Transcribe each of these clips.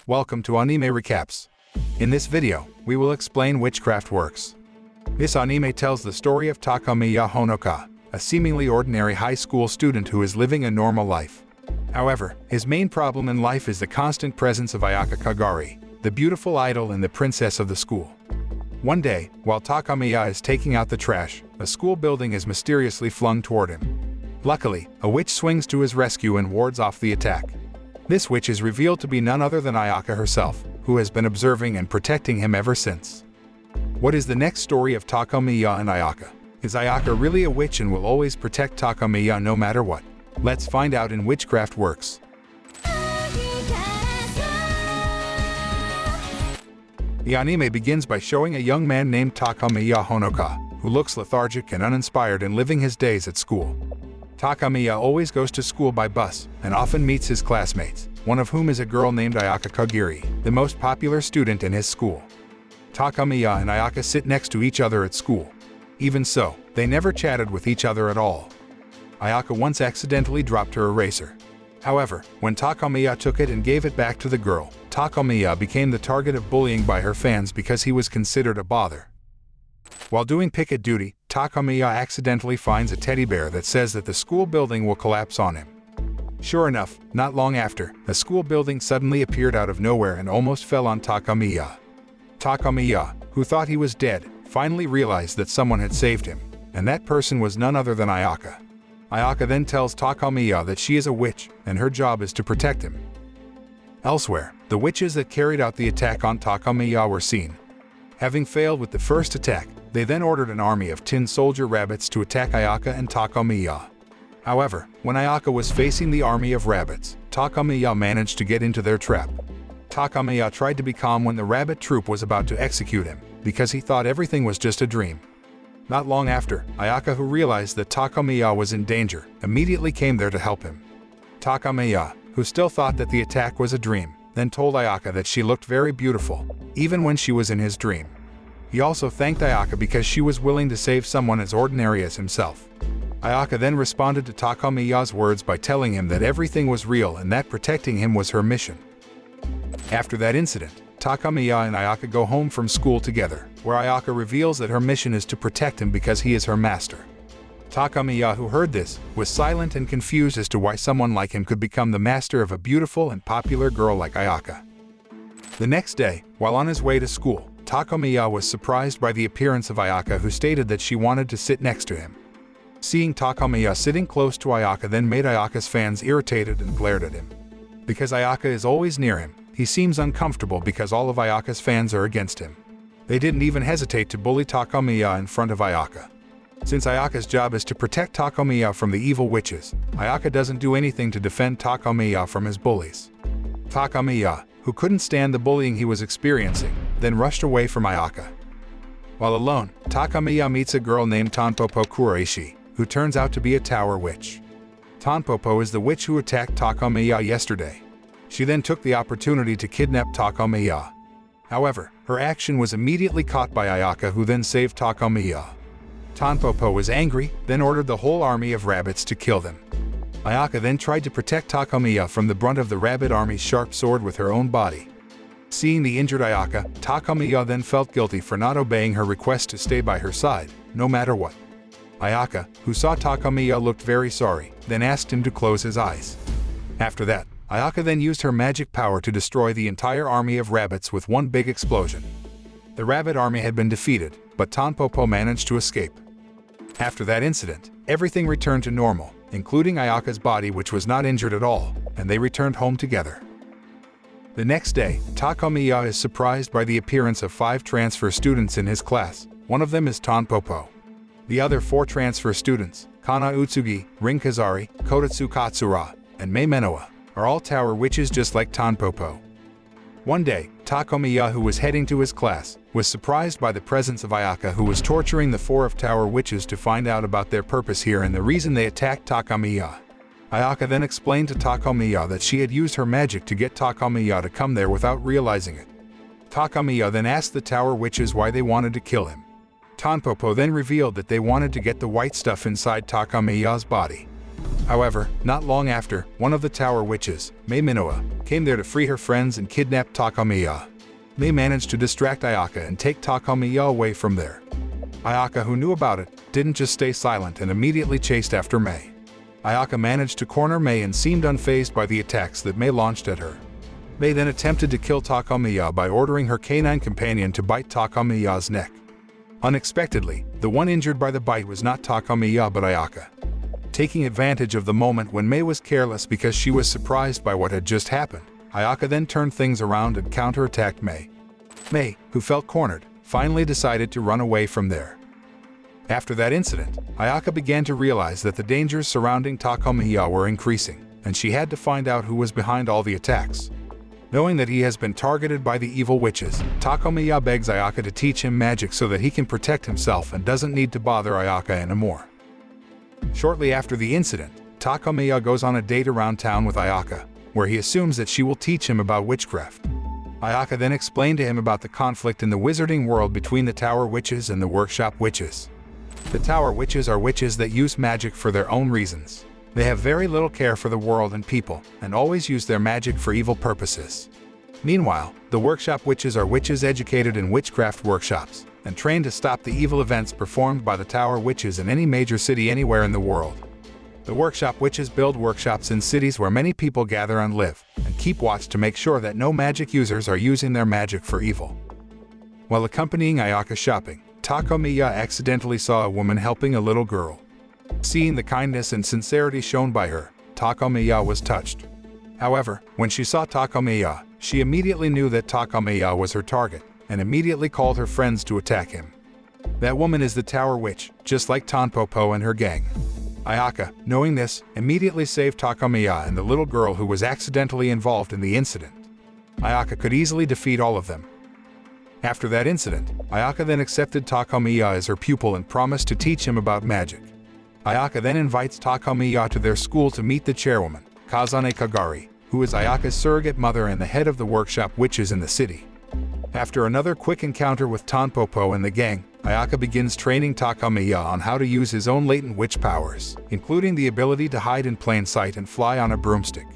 Welcome to Anime Recaps. In this video, we will explain witchcraft works. This anime tells the story of Takamiya Honoka, a seemingly ordinary high school student who is living a normal life. However, his main problem in life is the constant presence of Ayaka Kagari, the beautiful idol and the princess of the school. One day, while Takamiya is taking out the trash, a school building is mysteriously flung toward him. Luckily, a witch swings to his rescue and wards off the attack. This witch is revealed to be none other than Ayaka herself, who has been observing and protecting him ever since. What is the next story of Takamiya and Ayaka? Is Ayaka really a witch and will always protect Takamiya no matter what? Let's find out in Witchcraft Works. The anime begins by showing a young man named Takamiya Honoka, who looks lethargic and uninspired and living his days at school. Takamiya always goes to school by bus and often meets his classmates, one of whom is a girl named Ayaka Kagari, the most popular student in his school. Takamiya and Ayaka sit next to each other at school. Even so, they never chatted with each other at all. Ayaka once accidentally dropped her eraser. However, when Takamiya took it and gave it back to the girl, Takamiya became the target of bullying by her fans because he was considered a bother. While doing picket duty, Takamiya accidentally finds a teddy bear that says that the school building will collapse on him. Sure enough, not long after, a school building suddenly appeared out of nowhere and almost fell on Takamiya. Takamiya, who thought he was dead, finally realized that someone had saved him, and that person was none other than Ayaka. Ayaka then tells Takamiya that she is a witch, and her job is to protect him. Elsewhere, the witches that carried out the attack on Takamiya were seen. Having failed with the first attack, they then ordered an army of tin soldier rabbits to attack Ayaka and Takamiya. However, when Ayaka was facing the army of rabbits, Takamiya managed to get into their trap. Takamiya tried to be calm when the rabbit troop was about to execute him, because he thought everything was just a dream. Not long after, Ayaka, who realized that Takamiya was in danger, immediately came there to help him. Takamiya, who still thought that the attack was a dream, then told Ayaka that she looked very beautiful, even when she was in his dream. He also thanked Ayaka because she was willing to save someone as ordinary as himself. Ayaka then responded to Takamiya's words by telling him that everything was real and that protecting him was her mission. After that incident, Takamiya and Ayaka go home from school together, where Ayaka reveals that her mission is to protect him because he is her master. Takamiya, who heard this, was silent and confused as to why someone like him could become the master of a beautiful and popular girl like Ayaka. The next day, while on his way to school, Takamiya was surprised by the appearance of Ayaka, who stated that she wanted to sit next to him. Seeing Takamiya sitting close to Ayaka then made Ayaka's fans irritated and glared at him. Because Ayaka is always near him, he seems uncomfortable because all of Ayaka's fans are against him. They didn't even hesitate to bully Takamiya in front of Ayaka. Since Ayaka's job is to protect Takamiya from the evil witches, Ayaka doesn't do anything to defend Takamiya from his bullies. Takamiya, who couldn't stand the bullying he was experiencing, then rushed away from Ayaka. While alone, Takamiya meets a girl named Tanpopo Kuraishi, who turns out to be a tower witch. Tanpopo is the witch who attacked Takamiya yesterday. She then took the opportunity to kidnap Takamiya. However, her action was immediately caught by Ayaka, who then saved Takamiya. Tanpopo was angry, then ordered the whole army of rabbits to kill them. Ayaka then tried to protect Takamiya from the brunt of the rabbit army's sharp sword with her own body. Seeing the injured Ayaka, Takamiya then felt guilty for not obeying her request to stay by her side, no matter what. Ayaka, who saw Takamiya looked very sorry, then asked him to close his eyes. After that, Ayaka then used her magic power to destroy the entire army of rabbits with one big explosion. The rabbit army had been defeated, but Tanpopo managed to escape. After that incident, everything returned to normal, including Ayaka's body, which was not injured at all, and they returned home together. The next day, Takamiya is surprised by the appearance of 5 transfer students in his class. One of them is Tanpopo. The other 4 transfer students, Kana Utsugi, Rin Kazari, Kotatsu Katsura, and Mei Menoa, are all tower witches just like Tanpopo. One day, Takamiya, who was heading to his class, was surprised by the presence of Ayaka, who was torturing the 4 of tower witches to find out about their purpose here and the reason they attacked Takamiya. Ayaka then explained to Takamiya that she had used her magic to get Takamiya to come there without realizing it. Takamiya then asked the tower witches why they wanted to kill him. Tanpopo then revealed that they wanted to get the white stuff inside Takamiya's body. However, not long after, one of the tower witches, Mei Minoa, came there to free her friends and kidnap Takamiya. Mei managed to distract Ayaka and take Takamiya away from there. Ayaka, who knew about it, didn't just stay silent and immediately chased after Mei. Ayaka managed to corner Mei and seemed unfazed by the attacks that Mei launched at her. Mei then attempted to kill Takamiya by ordering her canine companion to bite Takamiya's neck. Unexpectedly, the one injured by the bite was not Takamiya but Ayaka. Taking advantage of the moment when Mei was careless because she was surprised by what had just happened, Ayaka then turned things around and counterattacked Mei. Mei, who felt cornered, finally decided to run away from there. After that incident, Ayaka began to realize that the dangers surrounding Takamiya were increasing, and she had to find out who was behind all the attacks. Knowing that he has been targeted by the evil witches, Takamiya begs Ayaka to teach him magic so that he can protect himself and doesn't need to bother Ayaka anymore. Shortly after the incident, Takamiya goes on a date around town with Ayaka, where he assumes that she will teach him about witchcraft. Ayaka then explained to him about the conflict in the wizarding world between the tower witches and the workshop witches. The tower witches are witches that use magic for their own reasons. They have very little care for the world and people, and always use their magic for evil purposes. Meanwhile, the workshop witches are witches educated in witchcraft workshops, and trained to stop the evil events performed by the tower witches in any major city anywhere in the world. The workshop witches build workshops in cities where many people gather and live, and keep watch to make sure that no magic users are using their magic for evil. While accompanying Ayaka shopping, Takamiya accidentally saw a woman helping a little girl. Seeing the kindness and sincerity shown by her, Takamiya was touched. However, when she saw Takamiya, she immediately knew that Takamiya was her target, and immediately called her friends to attack him. That woman is the tower witch, just like Tanpopo and her gang. Ayaka, knowing this, immediately saved Takamiya and the little girl who was accidentally involved in the incident. Ayaka could easily defeat all of them. After that incident, Ayaka then accepted Takamiya as her pupil and promised to teach him about magic. Ayaka then invites Takamiya to their school to meet the chairwoman, Ayaka Kagari, who is Ayaka's surrogate mother and the head of the workshop witches in the city. After another quick encounter with Tanpopo and the gang, Ayaka begins training Takamiya on how to use his own latent witch powers, including the ability to hide in plain sight and fly on a broomstick.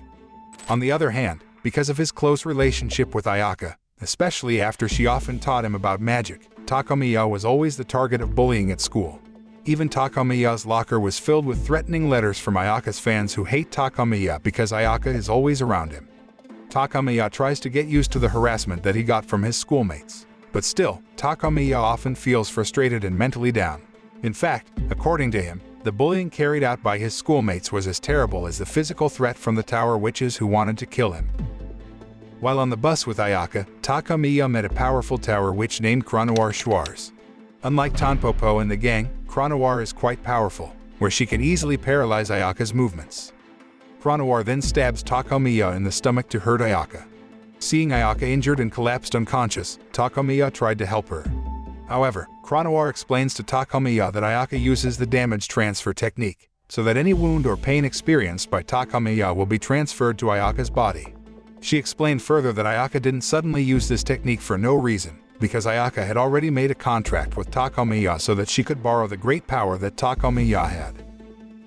On the other hand, because of his close relationship with Ayaka, especially after she often taught him about magic, Takamiya was always the target of bullying at school. Even Takamiya's locker was filled with threatening letters from Ayaka's fans who hate Takamiya because Ayaka is always around him. Takamiya tries to get used to the harassment that he got from his schoolmates, but still, Takamiya often feels frustrated and mentally down. In fact, according to him, the bullying carried out by his schoolmates was as terrible as the physical threat from the tower witches who wanted to kill him. While on the bus with Ayaka, Takamiya met a powerful tower witch named Cranoir Schwarz. Unlike Tanpopo and the gang, Cranoir is quite powerful, where she can easily paralyze Ayaka's movements. Cranoir then stabs Takamiya in the stomach to hurt Ayaka. Seeing Ayaka injured and collapsed unconscious, Takamiya tried to help her. However, Cranoir explains to Takamiya that Ayaka uses the damage transfer technique, so that any wound or pain experienced by Takamiya will be transferred to Ayaka's body. She explained further that Ayaka didn't suddenly use this technique for no reason, because Ayaka had already made a contract with Takamiya so that she could borrow the great power that Takamiya had.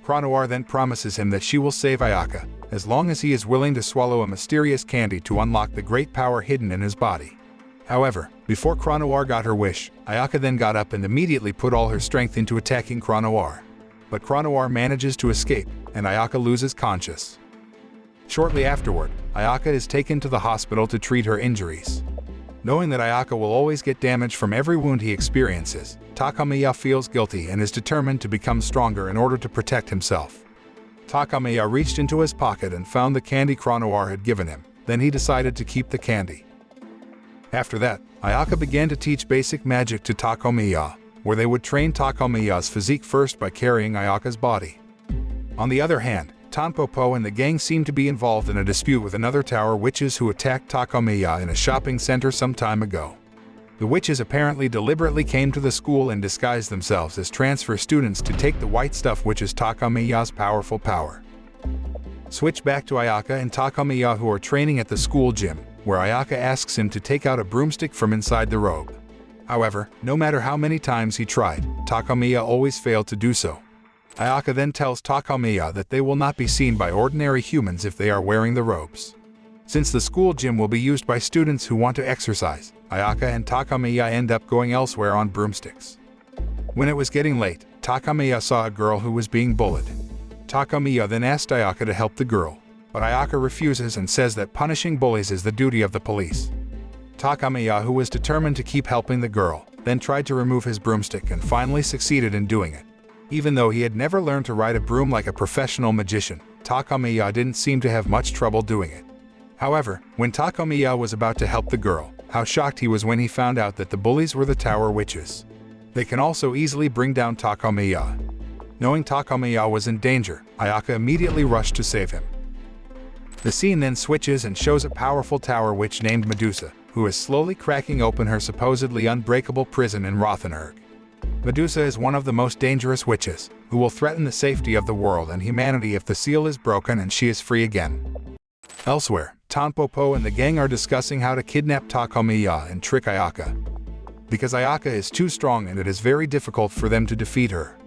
Cranoir then promises him that she will save Ayaka, as long as he is willing to swallow a mysterious candy to unlock the great power hidden in his body. However, before Cranoir got her wish, Ayaka then got up and immediately put all her strength into attacking Cranoir. But Cranoir manages to escape, and Ayaka loses conscious. Shortly afterward, Ayaka is taken to the hospital to treat her injuries. Knowing that Ayaka will always get damage from every wound he experiences, Takamiya feels guilty and is determined to become stronger in order to protect himself. Takamiya reached into his pocket and found the candy Cranoir had given him, then he decided to keep the candy. After that, Ayaka began to teach basic magic to Takamiya, where they would train Takamiya's physique first by carrying Ayaka's body. On the other hand, Tanpopo and the gang seemed to be involved in a dispute with another tower witches who attacked Takamiya in a shopping center some time ago. The witches apparently deliberately came to the school and disguised themselves as transfer students to take the white stuff, which is Takamiya's powerful power. Switch back to Ayaka and Takamiya, who are training at the school gym, where Ayaka asks him to take out a broomstick from inside the robe. However, no matter how many times he tried, Takamiya always failed to do so. Ayaka then tells Takamiya that they will not be seen by ordinary humans if they are wearing the robes. Since the school gym will be used by students who want to exercise, Ayaka and Takamiya end up going elsewhere on broomsticks. When it was getting late, Takamiya saw a girl who was being bullied. Takamiya then asked Ayaka to help the girl, but Ayaka refuses and says that punishing bullies is the duty of the police. Takamiya, who was determined to keep helping the girl, then tried to remove his broomstick and finally succeeded in doing it. Even though he had never learned to ride a broom like a professional magician, Takamiya didn't seem to have much trouble doing it. However, when Takamiya was about to help the girl, how shocked he was when he found out that the bullies were the tower witches. They can also easily bring down Takamiya. Knowing Takamiya was in danger, Ayaka immediately rushed to save him. The scene then switches and shows a powerful tower witch named Medusa, who is slowly cracking open her supposedly unbreakable prison in Rothenburg. Medusa is one of the most dangerous witches, who will threaten the safety of the world and humanity if the seal is broken and she is free again. Elsewhere, Tanpopo and the gang are discussing how to kidnap Takamiya and trick Ayaka. Because Ayaka is too strong and it is very difficult for them to defeat her.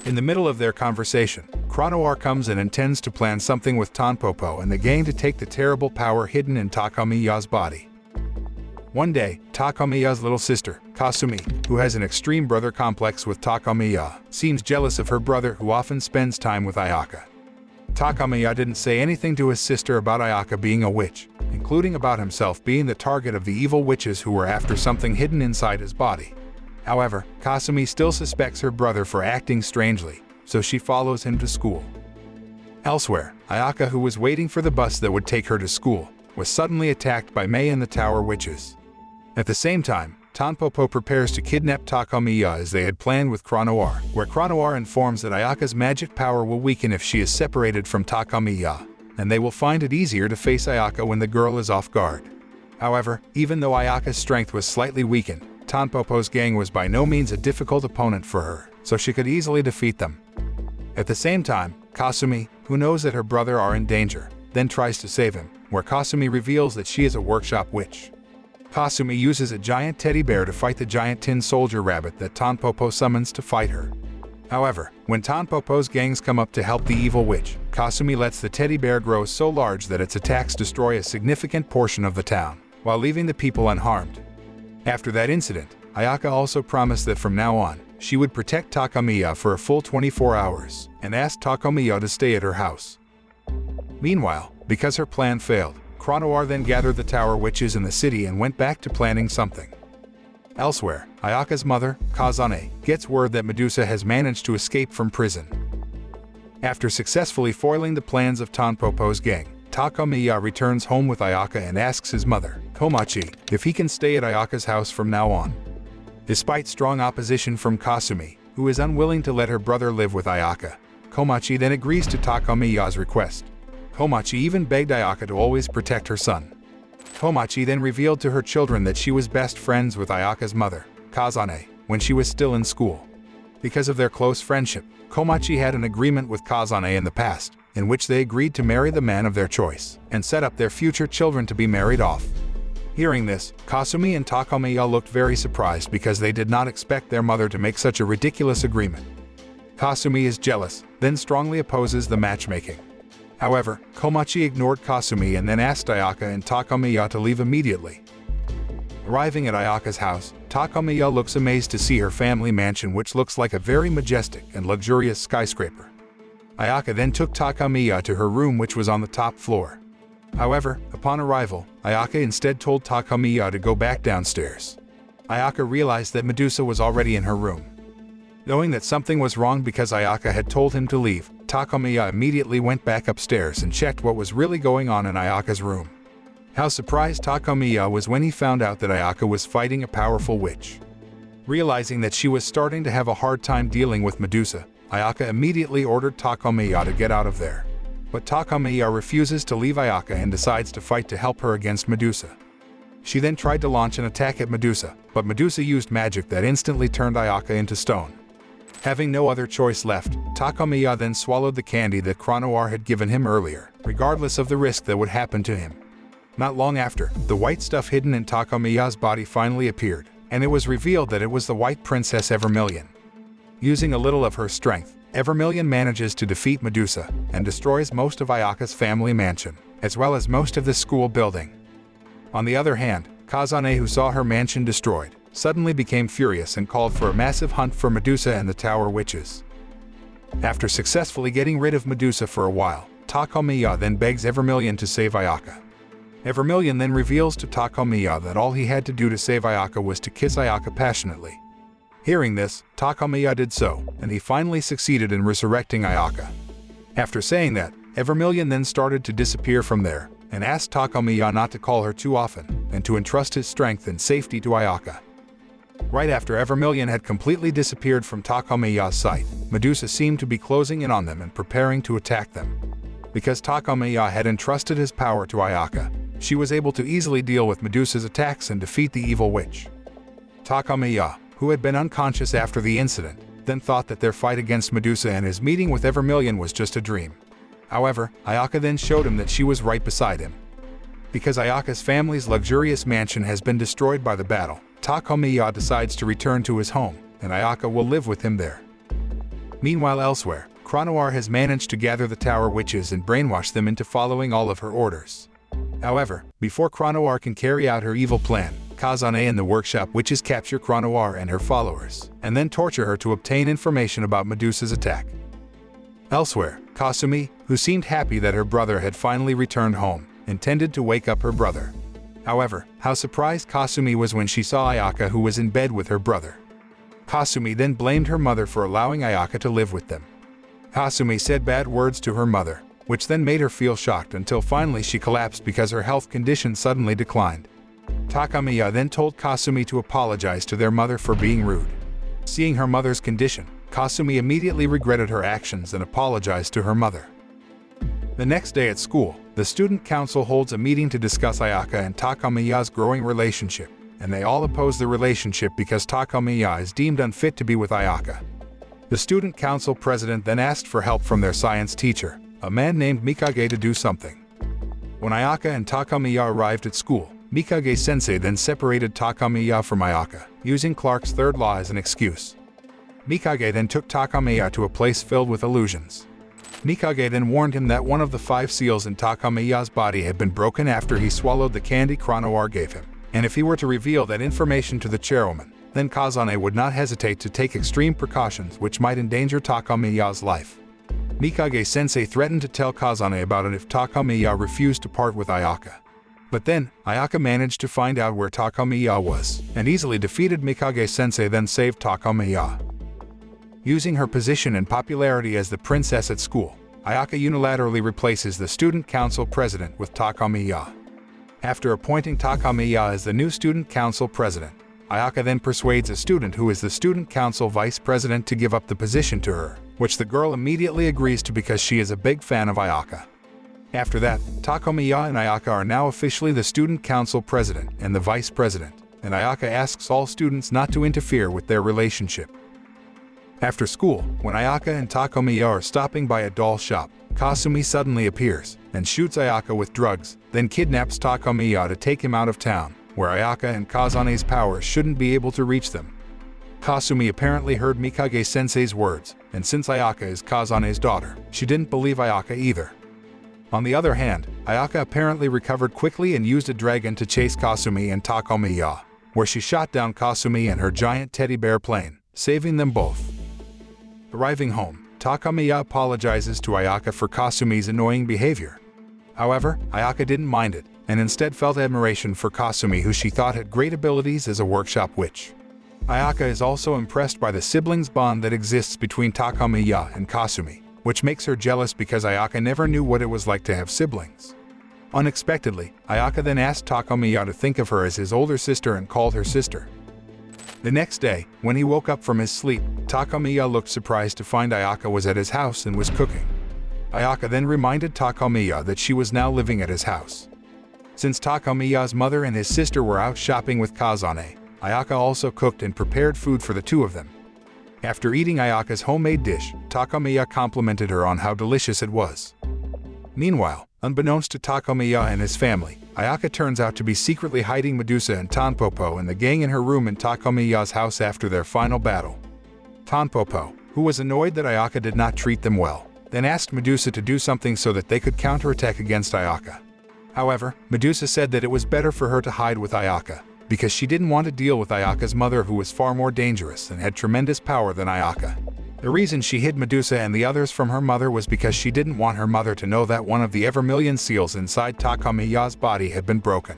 In the middle of their conversation, Chronoir comes and intends to plan something with Tanpopo and the gang to take the terrible power hidden in Takamiya's body. One day, Takamiya's little sister, Kasumi, who has an extreme brother complex with Takamiya, seems jealous of her brother who often spends time with Ayaka. Takamiya didn't say anything to his sister about Ayaka being a witch, including about himself being the target of the evil witches who were after something hidden inside his body. However, Kasumi still suspects her brother for acting strangely, so she follows him to school. Elsewhere, Ayaka, who was waiting for the bus that would take her to school, was suddenly attacked by Mei and the Tower Witches. At the same time, Tanpopo prepares to kidnap Takamiya as they had planned with Chronoir, where Chronoir informs that Ayaka's magic power will weaken if she is separated from Takamiya, and they will find it easier to face Ayaka when the girl is off guard. However, even though Ayaka's strength was slightly weakened, Tanpopo's gang was by no means a difficult opponent for her, so she could easily defeat them. At the same time, Kasumi, who knows that her brother are in danger, then tries to save him, where Kasumi reveals that she is a workshop witch. Kasumi uses a giant teddy bear to fight the giant tin soldier rabbit that Tanpopo summons to fight her. However, when Tanpopo's gangs come up to help the evil witch, Kasumi lets the teddy bear grow so large that its attacks destroy a significant portion of the town, while leaving the people unharmed. After that incident, Ayaka also promised that from now on, she would protect Takamiya for a full 24 hours, and asked Takamiya to stay at her house. Meanwhile, because her plan failed, Chronoir then gathered the Tower Witches in the city and went back to planning something. Elsewhere, Ayaka's mother, Kazane, gets word that Medusa has managed to escape from prison. After successfully foiling the plans of Tanpopo's gang, Takamiya returns home with Ayaka and asks his mother, Komachi, if he can stay at Ayaka's house from now on. Despite strong opposition from Kasumi, who is unwilling to let her brother live with Ayaka, Komachi then agrees to Takamiya's request. Komachi even begged Ayaka to always protect her son. Komachi then revealed to her children that she was best friends with Ayaka's mother, Kazane, when she was still in school. Because of their close friendship, Komachi had an agreement with Kazane in the past, in which they agreed to marry the man of their choice, and set up their future children to be married off. Hearing this, Kasumi and Takamiya looked very surprised because they did not expect their mother to make such a ridiculous agreement. Kasumi is jealous, then strongly opposes the matchmaking. However, Komachi ignored Kasumi and then asked Ayaka and Takamiya to leave immediately. Arriving at Ayaka's house, Takamiya looks amazed to see her family mansion, which looks like a very majestic and luxurious skyscraper. Ayaka then took Takamiya to her room, which was on the top floor. However, upon arrival, Ayaka instead told Takamiya to go back downstairs. Ayaka realized that Medusa was already in her room. Knowing that something was wrong because Ayaka had told him to leave, Takamiya immediately went back upstairs and checked what was really going on in Ayaka's room. How surprised Takamiya was when he found out that Ayaka was fighting a powerful witch. Realizing that she was starting to have a hard time dealing with Medusa, Ayaka immediately ordered Takamiya to get out of there. But Takamiya refuses to leave Ayaka and decides to fight to help her against Medusa. She then tried to launch an attack at Medusa, but Medusa used magic that instantly turned Ayaka into stone. Having no other choice left, Takamiya then swallowed the candy that Chronoir had given him earlier, regardless of the risk that would happen to him. Not long after, the white stuff hidden in Takamiya's body finally appeared, and it was revealed that it was the White Princess Evermillion. Using a little of her strength, Evermillion manages to defeat Medusa and destroys most of Ayaka's family mansion, as well as most of the school building. On the other hand, Kazane, who saw her mansion destroyed, suddenly became furious and called for a massive hunt for Medusa and the Tower Witches. After successfully getting rid of Medusa for a while, Takamiya then begs Evermillion to save Ayaka. Evermillion then reveals to Takamiya that all he had to do to save Ayaka was to kiss Ayaka passionately. Hearing this, Takamiya did so, and he finally succeeded in resurrecting Ayaka. After saying that, Evermillion then started to disappear from there, and asked Takamiya not to call her too often, and to entrust his strength and safety to Ayaka. Right after Evermillion had completely disappeared from Takamiya's sight, Medusa seemed to be closing in on them and preparing to attack them. Because Takamiya had entrusted his power to Ayaka, she was able to easily deal with Medusa's attacks and defeat the evil witch. Takamiya, who had been unconscious after the incident, then thought that their fight against Medusa and his meeting with Evermillion was just a dream. However, Ayaka then showed him that she was right beside him. Because Ayaka's family's luxurious mansion has been destroyed by the battle, Takamiya decides to return to his home, and Ayaka will live with him there. Meanwhile elsewhere, Chronoir has managed to gather the Tower Witches and brainwash them into following all of her orders. However, before Chronoir can carry out her evil plan, Kazane and the workshop witches capture Chronoir and her followers, and then torture her to obtain information about Medusa's attack. Elsewhere, Kasumi, who seemed happy that her brother had finally returned home, intended to wake up her brother. However, how surprised Kasumi was when she saw Ayaka, who was in bed with her brother. Kasumi then blamed her mother for allowing Ayaka to live with them. Kasumi said bad words to her mother, which then made her feel shocked until finally she collapsed because her health condition suddenly declined. Takamiya then told Kasumi to apologize to their mother for being rude. Seeing her mother's condition, Kasumi immediately regretted her actions and apologized to her mother. The next day at school, the student council holds a meeting to discuss Ayaka and Takamiya's growing relationship, and they all oppose the relationship because Takamiya is deemed unfit to be with Ayaka. The student council president then asked for help from their science teacher, a man named Mikage, to do something. When Ayaka and Takamiya arrived at school, Mikage-sensei then separated Takamiya from Ayaka, using Clark's third law as an excuse. Mikage then took Takamiya to a place filled with illusions. Mikage then warned him that one of the 5 seals in Takamiya's body had been broken after he swallowed the candy Chronoir gave him, and if he were to reveal that information to the chairwoman, then Kazane would not hesitate to take extreme precautions which might endanger Takamiya's life. Mikage-sensei threatened to tell Kazane about it if Takamiya refused to part with Ayaka. But then, Ayaka managed to find out where Takamiya was, and easily defeated Mikage-sensei, then saved Takamiya. Using her position and popularity as the princess at school, Ayaka unilaterally replaces the student council president with Takamiya. After appointing Takamiya as the new student council president, Ayaka then persuades a student who is the student council vice president to give up the position to her, which the girl immediately agrees to because she is a big fan of Ayaka. After that, Takamiya and Ayaka are now officially the student council president and the vice president, and Ayaka asks all students not to interfere with their relationship. After school, when Ayaka and Takamiya are stopping by a doll shop, Kasumi suddenly appears and shoots Ayaka with drugs, then kidnaps Takamiya to take him out of town, where Ayaka and Kazane's powers shouldn't be able to reach them. Kasumi apparently heard Mikage-sensei's words, and since Ayaka is Kazane's daughter, she didn't believe Ayaka either. On the other hand, Ayaka apparently recovered quickly and used a dragon to chase Kasumi and Takamiya, where she shot down Kasumi and her giant teddy bear plane, saving them both. Arriving home, Takamiya apologizes to Ayaka for Kasumi's annoying behavior. However, Ayaka didn't mind it, and instead felt admiration for Kasumi, who she thought had great abilities as a workshop witch. Ayaka is also impressed by the siblings' bond that exists between Takamiya and Kasumi, which makes her jealous because Ayaka never knew what it was like to have siblings. Unexpectedly, Ayaka then asked Takamiya to think of her as his older sister and called her sister. The next day, when he woke up from his sleep, Takamiya looked surprised to find Ayaka was at his house and was cooking. Ayaka then reminded Takamiya that she was now living at his house. Since Takamiya's mother and his sister were out shopping with Kazane, Ayaka also cooked and prepared food for the two of them. After eating Ayaka's homemade dish, Takamiya complimented her on how delicious it was. Meanwhile, unbeknownst to Takamiya and his family, Ayaka turns out to be secretly hiding Medusa and Tanpopo and the gang in her room in Takamiya's house after their final battle. Tanpopo, who was annoyed that Ayaka did not treat them well, then asked Medusa to do something so that they could counterattack against Ayaka. However, Medusa said that it was better for her to hide with Ayaka, because she didn't want to deal with Ayaka's mother, who was far more dangerous and had tremendous power than Ayaka. The reason she hid Medusa and the others from her mother was because she didn't want her mother to know that one of the Evermillion seals inside Takamiya's body had been broken.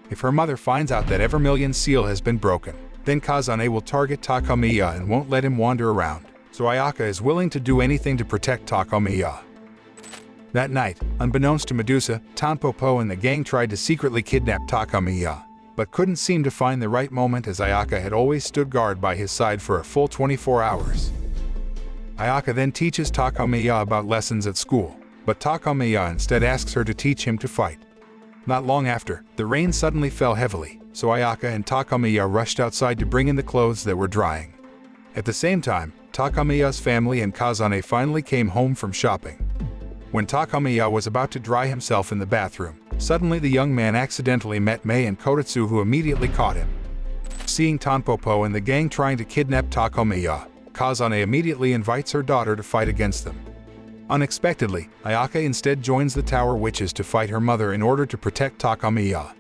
If her mother finds out that Evermillion seal has been broken, then Kazane will target Takamiya and won't let him wander around, so Ayaka is willing to do anything to protect Takamiya. That night, unbeknownst to Medusa, Tanpopo and the gang tried to secretly kidnap Takamiya, but couldn't seem to find the right moment, as Ayaka had always stood guard by his side for a full 24 hours. Ayaka then teaches Takamiya about lessons at school, but Takamiya instead asks her to teach him to fight. Not long after, the rain suddenly fell heavily, so Ayaka and Takamiya rushed outside to bring in the clothes that were drying. At the same time, Takamiya's family and Kazane finally came home from shopping. When Takamiya was about to dry himself in the bathroom, suddenly the young man accidentally met Mei and Kotetsu, who immediately caught him. Seeing Tanpopo and the gang trying to kidnap Takamiya, Kazane immediately invites her daughter to fight against them. Unexpectedly, Ayaka instead joins the Tower Witches to fight her mother in order to protect Takamiya.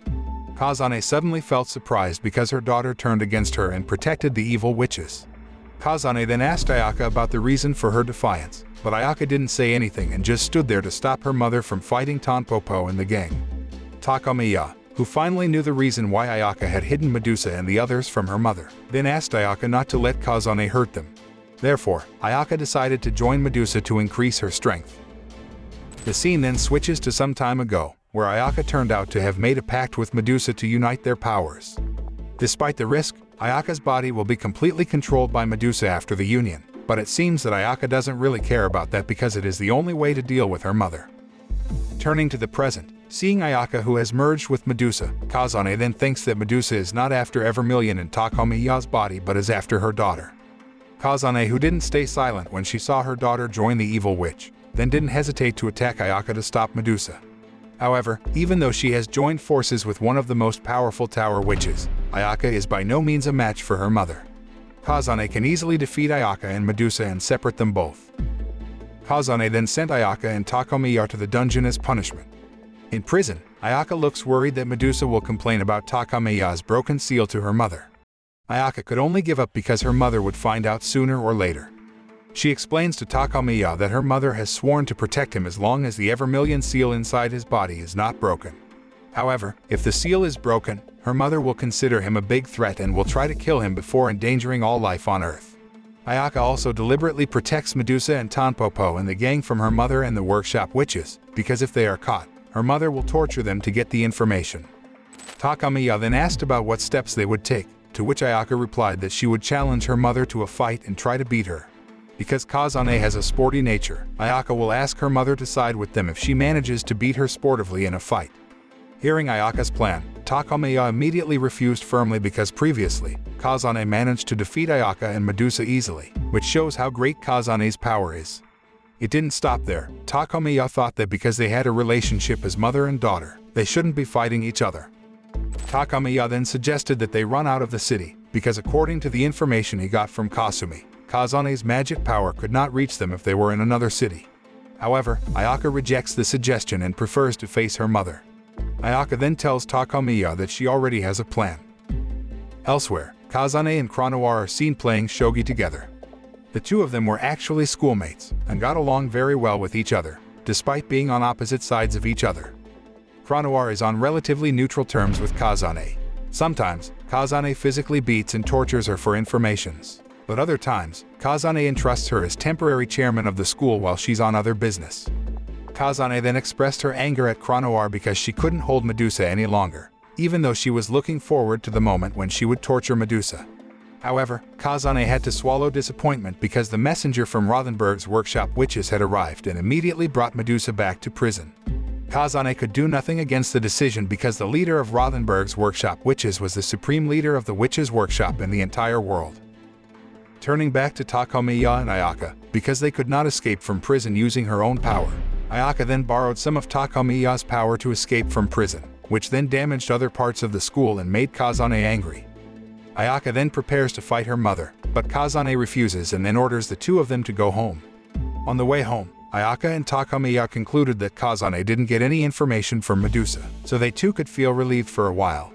Kazane suddenly felt surprised because her daughter turned against her and protected the evil witches. Kazane then asked Ayaka about the reason for her defiance, but Ayaka didn't say anything and just stood there to stop her mother from fighting Tanpopo and the gang. Takamiya, who finally knew the reason why Ayaka had hidden Medusa and the others from her mother, then asked Ayaka not to let Kazane hurt them. Therefore, Ayaka decided to join Medusa to increase her strength. The scene then switches to some time ago, where Ayaka turned out to have made a pact with Medusa to unite their powers. Despite the risk, Ayaka's body will be completely controlled by Medusa after the union, but it seems that Ayaka doesn't really care about that because it is the only way to deal with her mother. Turning to the present, seeing Ayaka who has merged with Medusa, Kazane then thinks that Medusa is not after Evermillion and Takamiya's body but is after her daughter. Kazane, who didn't stay silent when she saw her daughter join the evil witch, then didn't hesitate to attack Ayaka to stop Medusa. However, even though she has joined forces with one of the most powerful Tower Witches, Ayaka is by no means a match for her mother. Kazane can easily defeat Ayaka and Medusa and separate them both. Kazane then sent Ayaka and Takamiya to the dungeon as punishment. In prison, Ayaka looks worried that Medusa will complain about Takamiya's broken seal to her mother. Ayaka could only give up because her mother would find out sooner or later. She explains to Takamiya that her mother has sworn to protect him as long as the Evermillion seal inside his body is not broken. However, if the seal is broken, her mother will consider him a big threat and will try to kill him before endangering all life on Earth. Ayaka also deliberately protects Medusa and Tanpopo and the gang from her mother and the workshop witches, because if they are caught, her mother will torture them to get the information. Takamiya then asked about what steps they would take, to which Ayaka replied that she would challenge her mother to a fight and try to beat her. Because Kazane has a sporty nature, Ayaka will ask her mother to side with them if she manages to beat her sportively in a fight. Hearing Ayaka's plan, Takamiya immediately refused firmly because previously, Kazane managed to defeat Ayaka and Medusa easily, which shows how great Kazane's power is. It didn't stop there. Takamiya thought that because they had a relationship as mother and daughter, they shouldn't be fighting each other. Takamiya then suggested that they run out of the city, because according to the information he got from Kasumi, Kazane's magic power could not reach them if they were in another city. However, Ayaka rejects the suggestion and prefers to face her mother. Ayaka then tells Takamiya that she already has a plan. Elsewhere, Kazane and Kranoir are seen playing shogi together. The two of them were actually schoolmates, and got along very well with each other, despite being on opposite sides of each other. Kranoir is on relatively neutral terms with Kazane. Sometimes, Kazane physically beats and tortures her for informations, but other times, Kazane entrusts her as temporary chairman of the school while she's on other business. Kazane then expressed her anger at Kranoir because she couldn't hold Medusa any longer, even though she was looking forward to the moment when she would torture Medusa. However, Kazane had to swallow disappointment because the messenger from Rothenburg's workshop witches had arrived and immediately brought Medusa back to prison. Kazane could do nothing against the decision because the leader of Rothenburg's workshop witches was the supreme leader of the witches' workshop in the entire world. Turning back to Takamiya and Ayaka, because they could not escape from prison using her own power, Ayaka then borrowed some of Takamiya's power to escape from prison, which then damaged other parts of the school and made Kazane angry. Ayaka then prepares to fight her mother, but Kazane refuses and then orders the two of them to go home. On the way home, Ayaka and Takamiya concluded that Kazane didn't get any information from Medusa, so they too could feel relieved for a while.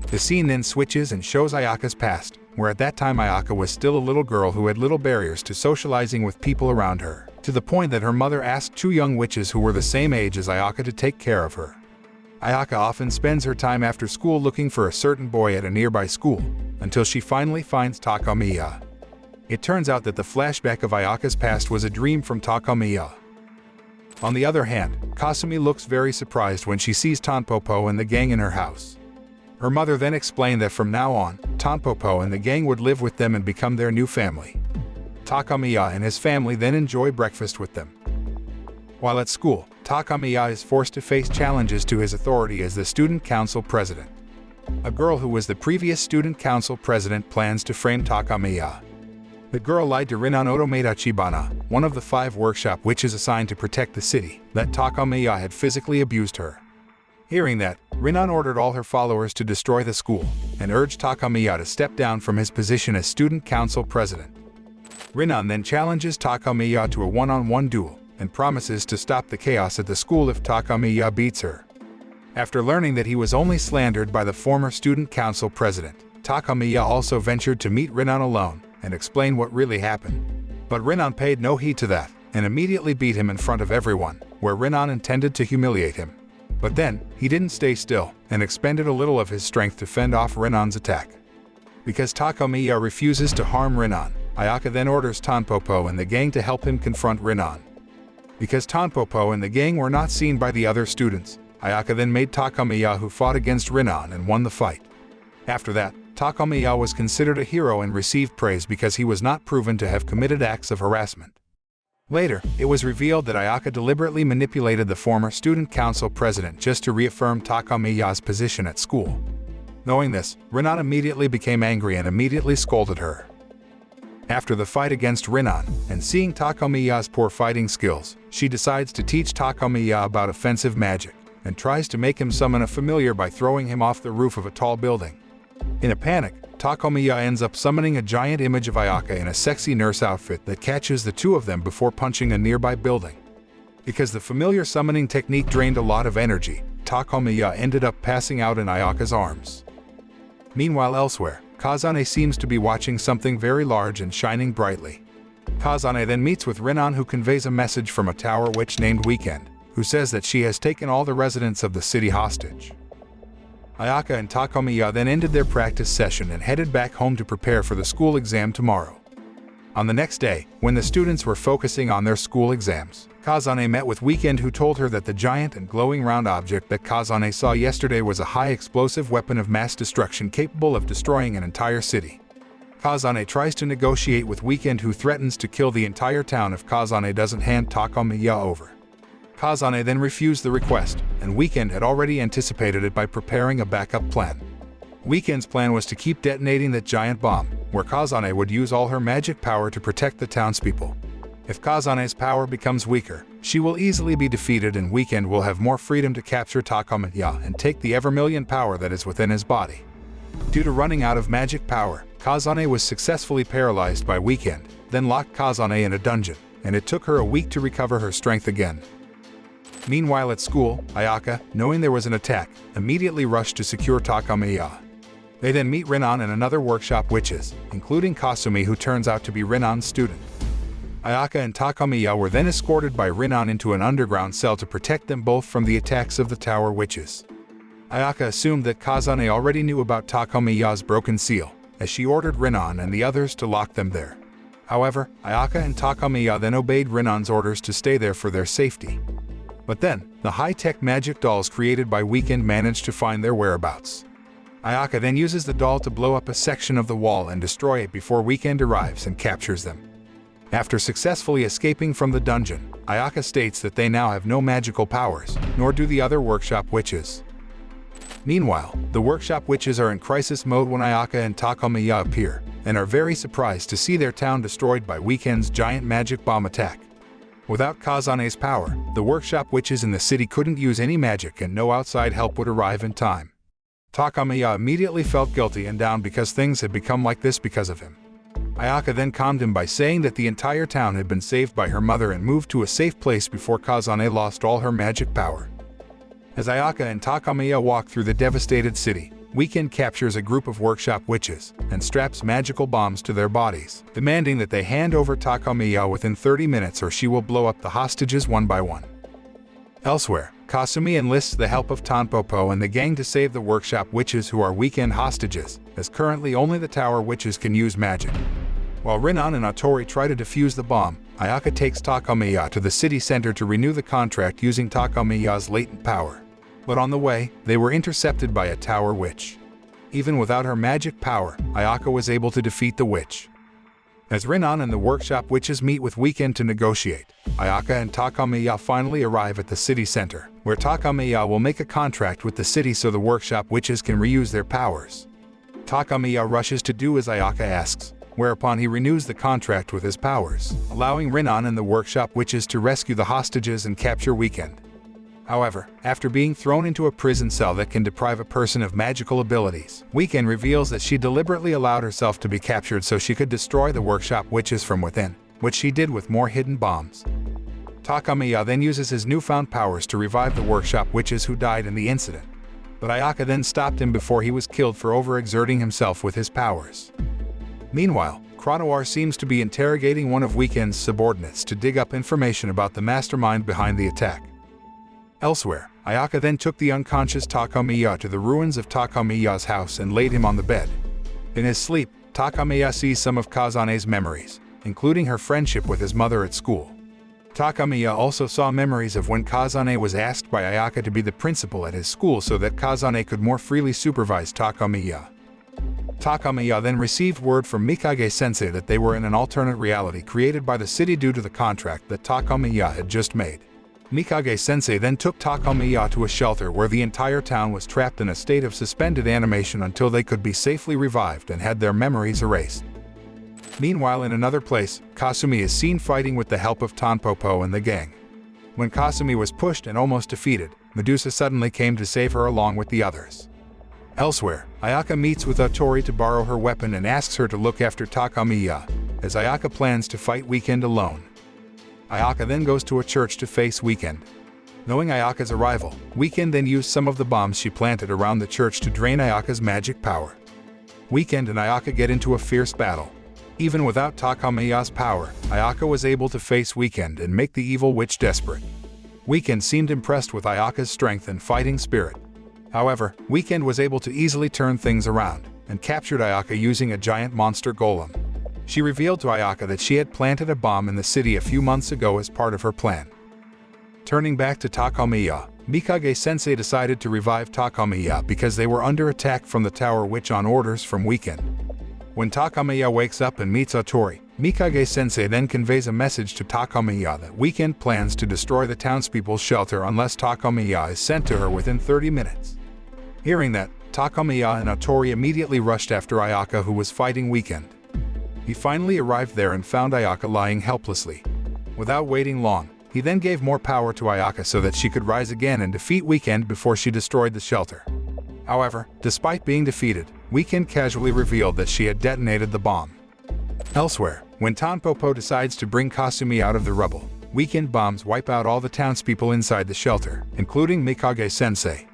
The scene then switches and shows Ayaka's past, where at that time Ayaka was still a little girl who had little barriers to socializing with people around her, to the point that her mother asked two young witches who were the same age as Ayaka to take care of her. Ayaka often spends her time after school looking for a certain boy at a nearby school, until she finally finds Takamiya. It turns out that the flashback of Ayaka's past was a dream from Takamiya. On the other hand, Kasumi looks very surprised when she sees Tanpopo and the gang in her house. Her mother then explained that from now on, Tanpopo and the gang would live with them and become their new family. Takamiya and his family then enjoy breakfast with them. While at school, Takamiya is forced to face challenges to his authority as the student council president. A girl who was the previous student council president plans to frame Takamiya. The girl lied to Rinan Otomedachibana, one of the 5 workshop witches assigned to protect the city, that Takamiya had physically abused her. Hearing that, Rinan ordered all her followers to destroy the school, and urged Takamiya to step down from his position as student council president. Rinan then challenges Takamiya to a one-on-one duel, and promises to stop the chaos at the school if Takamiya beats her. After learning that he was only slandered by the former student council president, Takamiya also ventured to meet Rinan alone and explain what really happened. But Rinan paid no heed to that, and immediately beat him in front of everyone, where Rinan intended to humiliate him. But then, he didn't stay still, and expended a little of his strength to fend off Rinan's attack. Because Takamiya refuses to harm Rinan, Ayaka then orders Tanpopo and the gang to help him confront Rinan. Because Tanpopo and the gang were not seen by the other students, Ayaka then made Takamiya who fought against Rinan and won the fight. After that, Takamiya was considered a hero and received praise because he was not proven to have committed acts of harassment. Later, it was revealed that Ayaka deliberately manipulated the former student council president just to reaffirm Takamiya's position at school. Knowing this, Rinan immediately became angry and immediately scolded her. After the fight against Rinan, and seeing Takamiya's poor fighting skills, she decides to teach Takamiya about offensive magic, and tries to make him summon a familiar by throwing him off the roof of a tall building. In a panic, Takamiya ends up summoning a giant image of Ayaka in a sexy nurse outfit that catches the two of them before punching a nearby building. Because the familiar summoning technique drained a lot of energy, Takamiya ended up passing out in Ayaka's arms. Meanwhile elsewhere, Kazane seems to be watching something very large and shining brightly. Kazane then meets with Rinan, who conveys a message from a tower witch named Weekend, who says that she has taken all the residents of the city hostage. Ayaka and Takamiya then ended their practice session and headed back home to prepare for the school exam tomorrow. On the next day, when the students were focusing on their school exams, Kazane met with Weekend, who told her that the giant and glowing round object that Kazane saw yesterday was a high explosive weapon of mass destruction capable of destroying an entire city. Kazane tries to negotiate with Weekend, who threatens to kill the entire town if Kazane doesn't hand Takamiya over. Kazane then refused the request, and Weekend had already anticipated it by preparing a backup plan. Weekend's plan was to keep detonating that giant bomb, where Kazane would use all her magic power to protect the townspeople. If Kazane's power becomes weaker, she will easily be defeated, and Weekend will have more freedom to capture Takamiya and take the Evermillion power that is within his body. Due to running out of magic power, Kazane was successfully paralyzed by Weekend, then locked Kazane in a dungeon, and it took her a week to recover her strength again. Meanwhile at school, Ayaka, knowing there was an attack, immediately rushed to secure Takamiya. They then meet Rinan and another workshop witches, including Kasumi, who turns out to be Rinan's student. Ayaka and Takamiya were then escorted by Rinan into an underground cell to protect them both from the attacks of the tower witches. Ayaka assumed that Kazane already knew about Takamiya's broken seal, as she ordered Rinan and the others to lock them there. However, Ayaka and Takamiya then obeyed Rinan's orders to stay there for their safety. But then, the high-tech magic dolls created by Weekend managed to find their whereabouts. Ayaka then uses the doll to blow up a section of the wall and destroy it before Weekend arrives and captures them. After successfully escaping from the dungeon, Ayaka states that they now have no magical powers, nor do the other workshop witches. Meanwhile, the workshop witches are in crisis mode when Ayaka and Takamiya appear, and are very surprised to see their town destroyed by Weekend's giant magic bomb attack. Without Kazane's power, the workshop witches in the city couldn't use any magic, and no outside help would arrive in time. Takamiya immediately felt guilty and down because things had become like this because of him. Ayaka then calmed him by saying that the entire town had been saved by her mother and moved to a safe place before Kazane lost all her magic power. As Ayaka and Takamiya walk through the devastated city, Weekend captures a group of workshop witches and straps magical bombs to their bodies, demanding that they hand over Takamiya within 30 minutes or she will blow up the hostages one by one. Elsewhere, Kasumi enlists the help of Tanpopo and the gang to save the workshop witches who are Weekend hostages, as currently only the tower witches can use magic. While Rinan and Atori try to defuse the bomb, Ayaka takes Takamiya to the city center to renew the contract using Takamiya's latent power. But on the way, they were intercepted by a tower witch. Even without her magic power, Ayaka was able to defeat the witch. As Rinan and the workshop witches meet with Weekend to negotiate, Ayaka and Takamiya finally arrive at the city center, where Takamiya will make a contract with the city so the workshop witches can reuse their powers. Takamiya rushes to do as Ayaka asks, whereupon he renews the contract with his powers, allowing Rinan and the workshop witches to rescue the hostages and capture Weekend. However, after being thrown into a prison cell that can deprive a person of magical abilities, Weekend reveals that she deliberately allowed herself to be captured so she could destroy the workshop witches from within, which she did with more hidden bombs. Takamiya then uses his newfound powers to revive the workshop witches who died in the incident, but Ayaka then stopped him before he was killed for overexerting himself with his powers. Meanwhile, Cronoir seems to be interrogating one of Weekend's subordinates to dig up information about the mastermind behind the attack. Elsewhere, Ayaka then took the unconscious Takamiya to the ruins of Takamiya's house and laid him on the bed. In his sleep, Takamiya sees some of Kazane's memories, including her friendship with his mother at school. Takamiya also saw memories of when Kazane was asked by Ayaka to be the principal at his school so that Kazane could more freely supervise Takamiya. Takamiya then received word from Mikage-sensei that they were in an alternate reality created by the city due to the contract that Takamiya had just made. Mikage-sensei then took Takamiya to a shelter where the entire town was trapped in a state of suspended animation until they could be safely revived and had their memories erased. Meanwhile, in another place, Kasumi is seen fighting with the help of Tanpopo and the gang. When Kasumi was pushed and almost defeated, Medusa suddenly came to save her along with the others. Elsewhere, Ayaka meets with Atori to borrow her weapon and asks her to look after Takamiya, as Ayaka plans to fight Weekend alone. Ayaka then goes to a church to face Weekend. Knowing Ayaka's arrival, Weekend then used some of the bombs she planted around the church to drain Ayaka's magic power. Weekend and Ayaka get into a fierce battle. Even without Takamiya's power, Ayaka was able to face Weekend and make the evil witch desperate. Weekend seemed impressed with Ayaka's strength and fighting spirit. However, Weekend was able to easily turn things around and captured Ayaka using a giant monster golem. She revealed to Ayaka that she had planted a bomb in the city a few months ago as part of her plan. Turning back to Takamiya, Mikage-sensei decided to revive Takamiya because they were under attack from the Tower Witch on orders from Weekend. When Takamiya wakes up and meets Atori, Mikage-sensei then conveys a message to Takamiya that Weekend plans to destroy the townspeople's shelter unless Takamiya is sent to her within 30 minutes. Hearing that, Takamiya and Atori immediately rushed after Ayaka, who was fighting Weekend. He finally arrived there and found Ayaka lying helplessly. Without waiting long, he then gave more power to Ayaka so that she could rise again and defeat Weekend before she destroyed the shelter. However, despite being defeated, Weekend casually revealed that she had detonated the bomb. Elsewhere, when Tanpopo decides to bring Kasumi out of the rubble, Weekend bombs wipe out all the townspeople inside the shelter, including Mikage-sensei.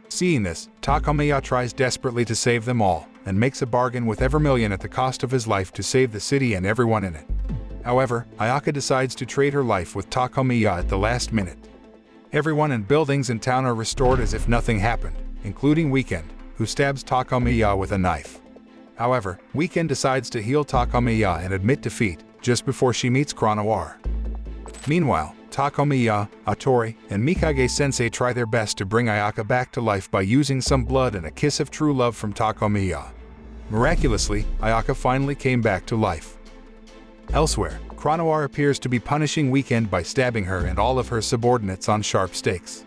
Seeing this, Takamiya tries desperately to save them all, and makes a bargain with Evermillion at the cost of his life to save the city and everyone in it. However, Ayaka decides to trade her life with Takamiya at the last minute. Everyone and buildings in town are restored as if nothing happened, including Weekend, who stabs Takamiya with a knife. However, Weekend decides to heal Takamiya and admit defeat, just before she meets Cronoir. Meanwhile, Takamiya, Atori, and Mikage-sensei try their best to bring Ayaka back to life by using some blood and a kiss of true love from Takamiya. Miraculously, Ayaka finally came back to life. Elsewhere, Cronoir appears to be punishing Weekend by stabbing her and all of her subordinates on sharp stakes.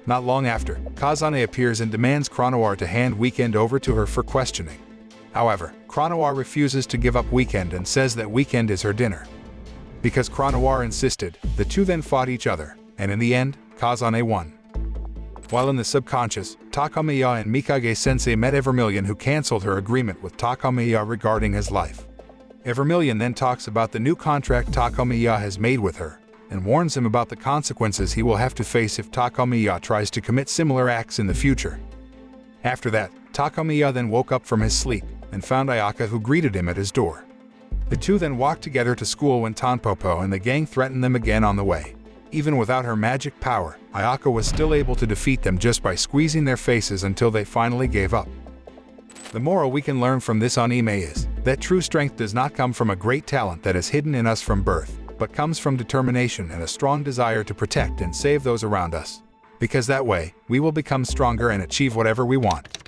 Not long after, Kazane appears and demands Cronoir to hand Weekend over to her for questioning. However, Cronoir refuses to give up Weekend and says that Weekend is her dinner. Because Cronoir insisted, the two then fought each other, and in the end, Kazane won. While in the subconscious, Takamiya and Mikage-sensei met Evermillion, who cancelled her agreement with Takamiya regarding his life. Evermillion then talks about the new contract Takamiya has made with her, and warns him about the consequences he will have to face if Takamiya tries to commit similar acts in the future. After that, Takamiya then woke up from his sleep and found Ayaka, who greeted him at his door. The two then walked together to school when Tanpopo and the gang threatened them again on the way. Even without her magic power, Ayaka was still able to defeat them just by squeezing their faces until they finally gave up. The moral we can learn from this anime is that true strength does not come from a great talent that is hidden in us from birth, but comes from determination and a strong desire to protect and save those around us. Because that way, we will become stronger and achieve whatever we want.